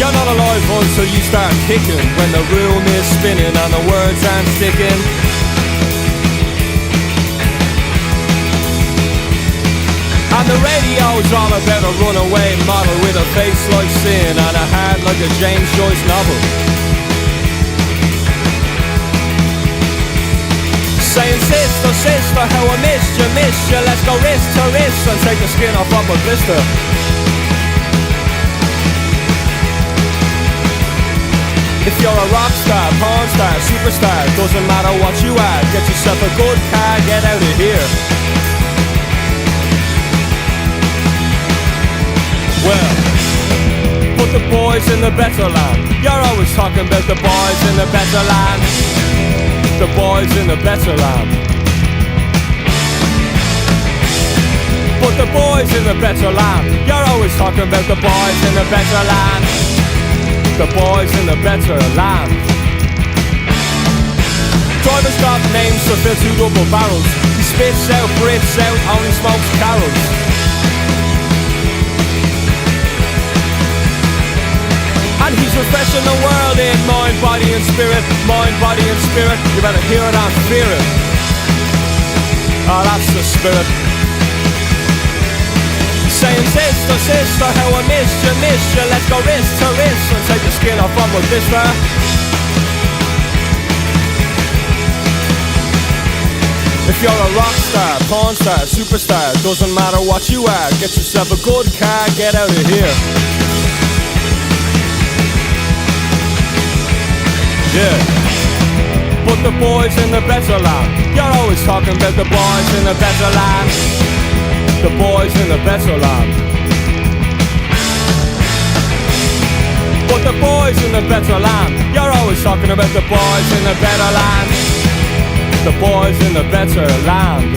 You're not alive until you start kicking, when the room is spinning and the words aren't sticking. And the radio's all about a runaway model with a face like sin and a heart like a James Joyce novel. Saying sister, sister, how I missed you, let's go wrist to wrist and take the skin off of a blister. If you're a rock star, porn star, superstar, doesn't matter what you are, get yourself a good car, get out of here. Well, put the boys in the better land. You're always talking about the boys in the better land. The boys in the better land. Put the boys in the better land. You're always talking about the boys in the better land. The boys in the better land. Drivers got names to fill two double barrels. He spits out, breathes out, only smokes carols. And he's refreshing the world in mind, body and spirit. Mind, body and spirit. You better hear it and fear it. Oh, that's the spirit. Saying sister, sister, how I missed you, let's go wrist to wrist and take the skin off of a blister. If you're a rock star, porn star, superstar, doesn't matter what you are, get yourself a good car, get out of here. Yeah. Put the boys in the better land. You're always talking about the boys in the better land. The boys in the better land. Put the boys in the better land. You're always talking about the boys in the better land. The boys in the better land.